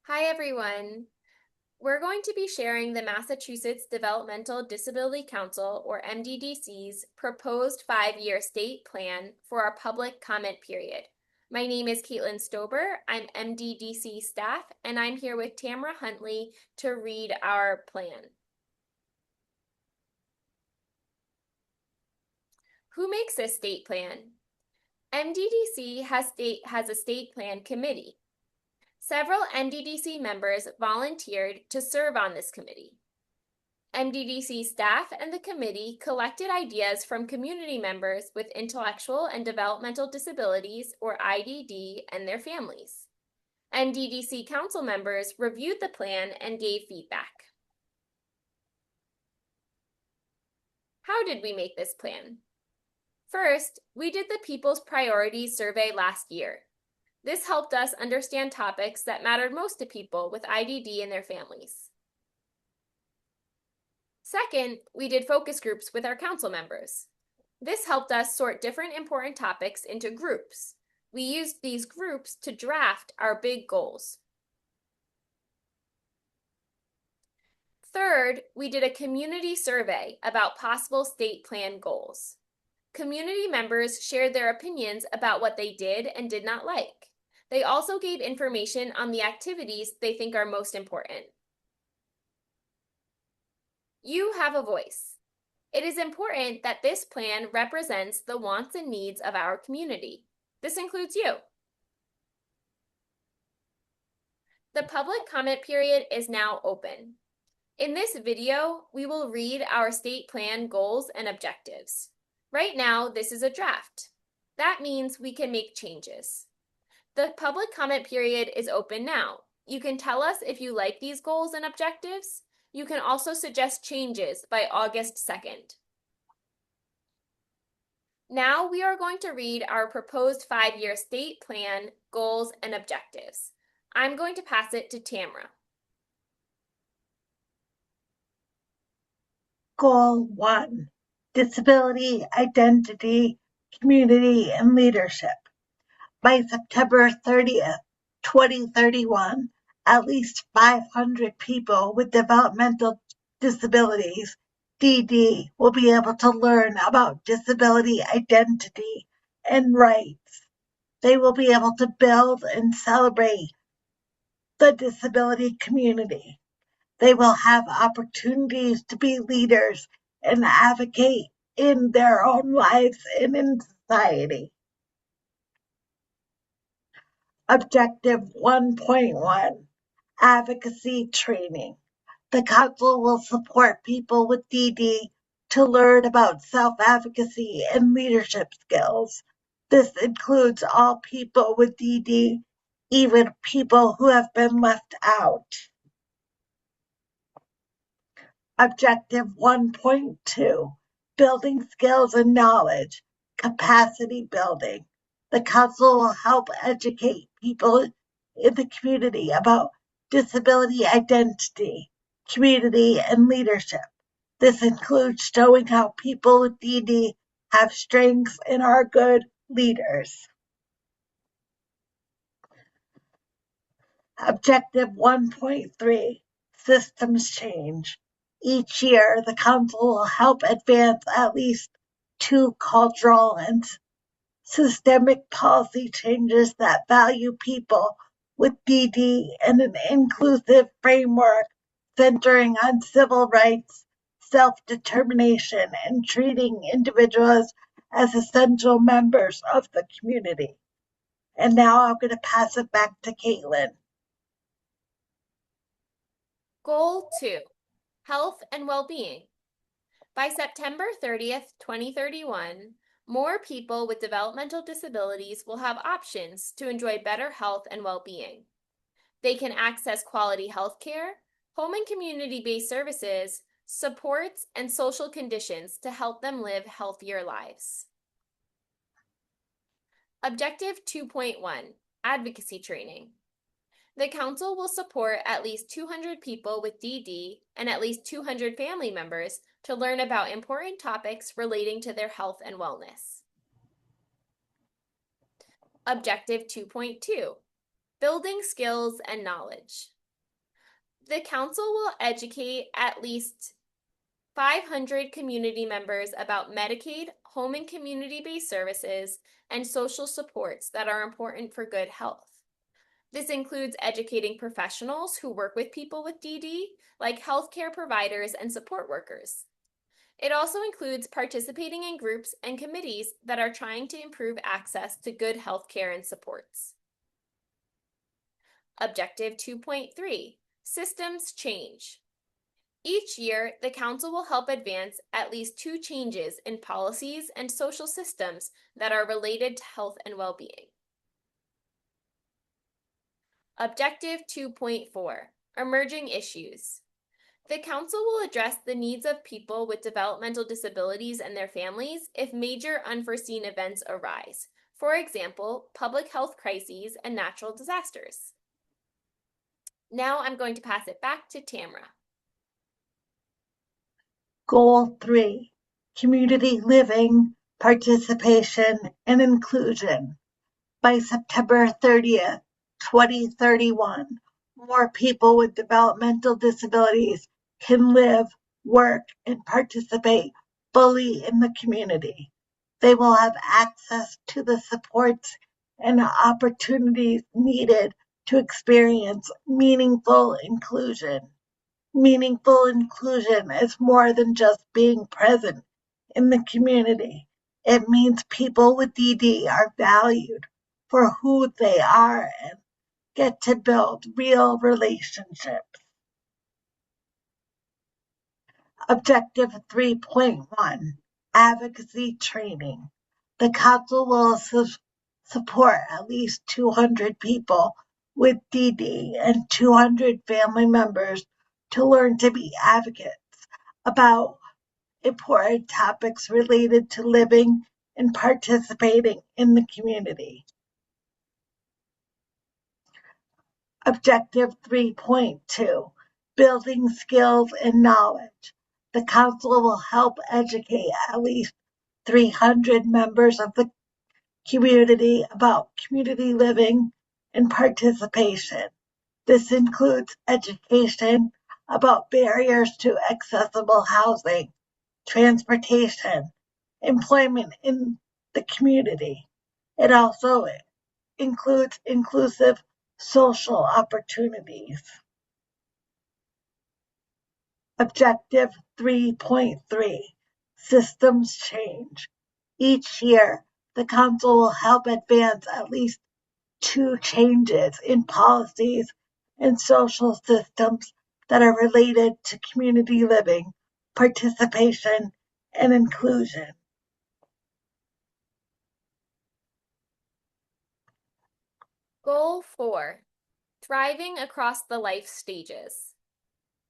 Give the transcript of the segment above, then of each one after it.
Hi, everyone. We're going to be sharing the Massachusetts Developmental Disability Council, or MDDC's, proposed 5-year state plan for our public comment period. My name is Caitlin Stober. I'm MDDC staff, and I'm here with Tamara Huntley to read our plan. Who makes this state plan? MDDC has a state plan committee. Several MDDC members volunteered to serve on this committee. MDDC staff and the committee collected ideas from community members with intellectual and developmental disabilities, or IDD, and their families. MDDC council members reviewed the plan and gave feedback. How did we make this plan? First, we did the People's Priorities Survey last year. This helped us understand topics that mattered most to people with IDD and their families. Second, we did focus groups with our council members. This helped us sort different important topics into groups. We used these groups to draft our big goals. Third, we did a community survey about possible state plan goals. Community members shared their opinions about what they did and did not like. They also gave information on the activities they think are most important. You have a voice. It is important that this plan represents the wants and needs of our community. This includes you. The public comment period is now open. In this video, we will read our state plan goals and objectives. Right now, this is a draft. That means we can make changes. The public comment period is open now. You can tell us if you like these goals and objectives. You can also suggest changes by August 2nd. Now we are going to read our proposed 5-year state plan, goals, and objectives. I'm going to pass it to Tamara. Goal 1, Disability, Identity, Community, and Leadership. By September 30th, 2031, at least 500 people with developmental disabilities, DD, will be able to learn about disability identity and rights. They will be able to build and celebrate the disability community. They will have opportunities to be leaders and advocate in their own lives and in society. Objective 1.1, Advocacy Training. The Council will support people with DD to learn about self-advocacy and leadership skills. This includes all people with DD, even people who have been left out. Objective 1.2, Building Skills and Knowledge, Capacity Building. The Council will help educate people in the community about disability identity, community, and leadership. This includes showing how people with DD have strengths and are good leaders. Objective 1.3, Systems Change. Each year, the Council will help advance at least 2 cultural and systemic policy changes that value people with DD and an inclusive framework centering on civil rights, self-determination, and treating individuals as essential members of the community. And now I'm going to pass it back to Caitlin. Goal 2, Health and Well-Being. By September 30th, 2031, more people with developmental disabilities will have options to enjoy better health and well-being. They can access quality health care, home and community-based services, supports, and social conditions to help them live healthier lives. Objective 2.1, Advocacy Training. The Council will support at least 200 people with DD and at least 200 family members to learn about important topics relating to their health and wellness. Objective 2.2, Building Skills and Knowledge. The council will educate at least 500 community members about Medicaid, home and community-based services, and social supports that are important for good health. This includes educating professionals who work with people with DD, like healthcare providers and support workers. It also includes participating in groups and committees that are trying to improve access to good healthcare and supports. Objective 2.3, Systems Change. Each year, the Council will help advance at least 2 changes in policies and social systems that are related to health and well-being. Objective 2.4, Emerging Issues. The Council will address the needs of people with developmental disabilities and their families if major unforeseen events arise, for example, public health crises and natural disasters. Now I'm going to pass it back to Tamara. Goal 3, community living, participation, and inclusion. By September 30th, 2031, more people with developmental disabilities can live, work, and participate fully in the community. They will have access to the supports and opportunities needed to experience meaningful inclusion. Meaningful inclusion is more than just being present in the community. It means people with DD are valued for who they are and get to build real relationships. Objective 3.1, Advocacy Training. The Council will support at least 200 people with DD and 200 family members to learn to be advocates about important topics related to living and participating in the community. Objective 3.2, Building Skills and Knowledge. The Council will help educate at least 300 members of the community about community living and participation. This includes education about barriers to accessible housing, transportation, employment in the community. It also includes inclusive social opportunities. Objective 3.3, Systems Change. Each year, the Council will help advance at least 2 changes in policies and social systems that are related to community living, participation, and inclusion. Goal 4, Thriving Across the Life Stages.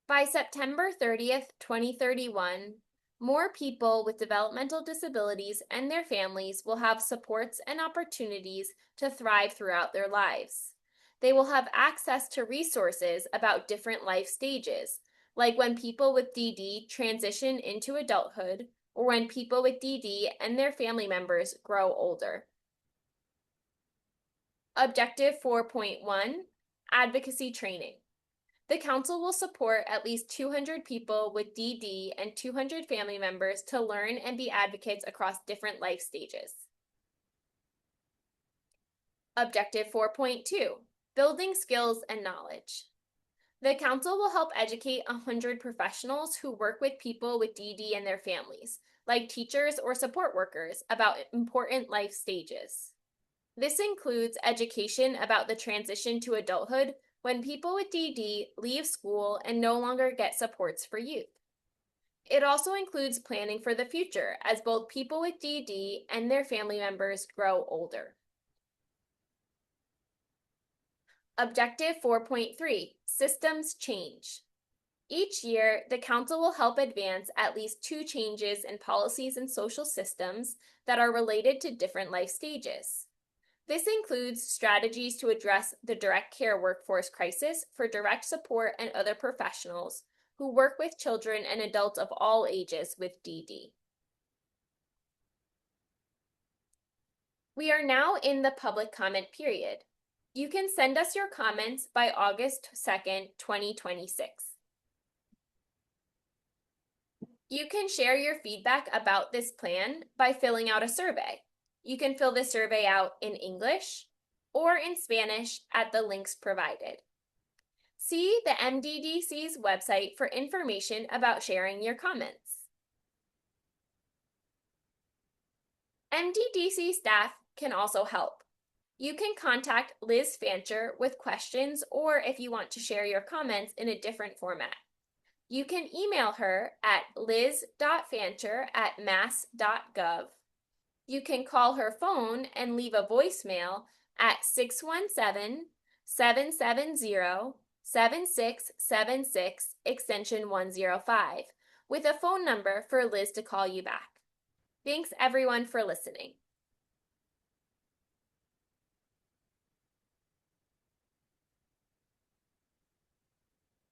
By September 30th, 2031, more people with developmental disabilities and their families will have supports and opportunities to thrive throughout their lives. They will have access to resources about different life stages, like when people with DD transition into adulthood, or when people with DD and their family members grow older. Objective 4.1, Advocacy Training. The Council will support at least 200 people with DD and 200 family members to learn and be advocates across different life stages. Objective 4.2, Building Skills and Knowledge. The Council will help educate 100 professionals who work with people with DD and their families, like teachers or support workers, about important life stages. This includes education about the transition to adulthood when people with DD leave school and no longer get supports for youth. It also includes planning for the future as both people with DD and their family members grow older. Objective 4.3, Systems Change. Each year, the Council will help advance at least 2 changes in policies and social systems that are related to different life stages. This includes strategies to address the direct care workforce crisis for direct support and other professionals who work with children and adults of all ages with DD. We are now in the public comment period. You can send us your comments by August 2nd, 2026. You can share your feedback about this plan by filling out a survey. You can fill the survey out in English or in Spanish at the links provided. See the MDDC's website for information about sharing your comments. MDDC staff can also help. You can contact Liz Fancher with questions or if you want to share your comments in a different format. You can email her at liz.fancher@mass.gov. You can call her phone and leave a voicemail at 617-770-7676 extension 105 with a phone number for Liz to call you back. Thanks everyone for listening.